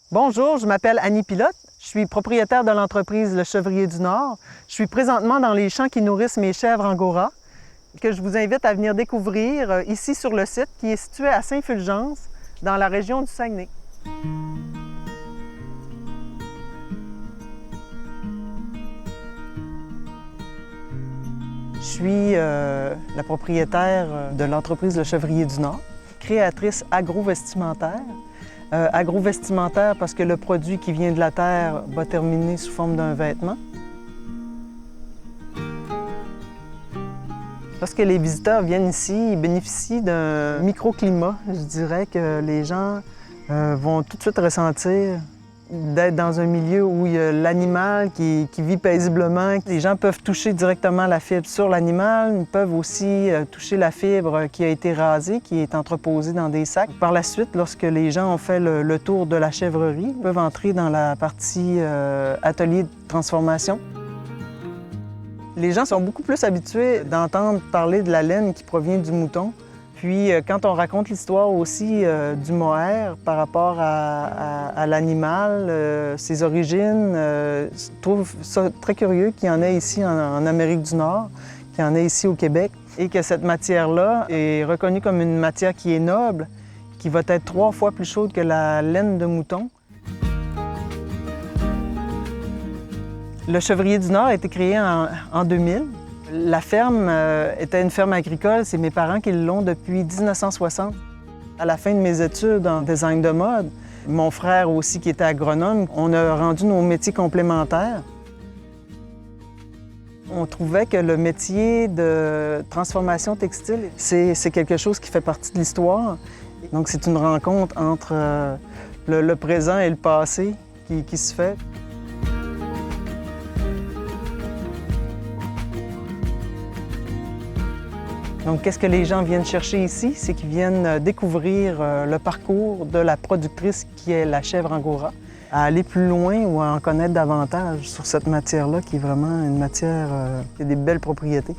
Bonjour, je m'appelle Annie Pilote. Je suis propriétaire de l'entreprise Le Chevrier du Nord. Je suis présentement dans les champs qui nourrissent mes chèvres angora, que je vous invite à venir découvrir ici sur le site qui est situé à Saint-Fulgence, dans la région du Saguenay. Je suis la propriétaire de l'entreprise Le Chevrier du Nord, créatrice agro-vestimentaire. Agro-vestimentaire parce que le produit qui vient de la terre va terminer sous forme d'un vêtement. Lorsque les visiteurs viennent ici, ils bénéficient d'un microclimat. Je dirais que les gens vont tout de suite ressentir d'être dans un milieu où il y a l'animal qui vit paisiblement. Les gens peuvent toucher directement la fibre sur l'animal. Ils peuvent aussi toucher la fibre qui a été rasée, qui est entreposée dans des sacs. Par la suite, lorsque les gens ont fait le tour de la chèvrerie, ils peuvent entrer dans la partie atelier de transformation. Les gens sont beaucoup plus habitués d'entendre parler de la laine qui provient du mouton. Puis, quand on raconte l'histoire aussi du mohair par rapport à l'animal, ses origines, je trouve ça très curieux qu'il y en ait ici en Amérique du Nord, qu'il y en ait ici au Québec, et que cette matière-là est reconnue comme une matière qui est noble, qui va être 3 fois plus chaude que la laine de mouton. Le Chevrier du Nord a été créé en 2000. La ferme était une ferme agricole. C'est mes parents qui l'ont depuis 1960. À la fin de mes études en design de mode, mon frère aussi qui était agronome, on a rendu nos métiers complémentaires. On trouvait que le métier de transformation textile, c'est quelque chose qui fait partie de l'histoire. Donc c'est une rencontre entre le présent et le passé qui se fait. Donc, qu'est-ce que les gens viennent chercher ici? C'est qu'ils viennent découvrir le parcours de la productrice qui est la chèvre angora, à aller plus loin ou à en connaître davantage sur cette matière-là qui est vraiment une matière qui a des belles propriétés.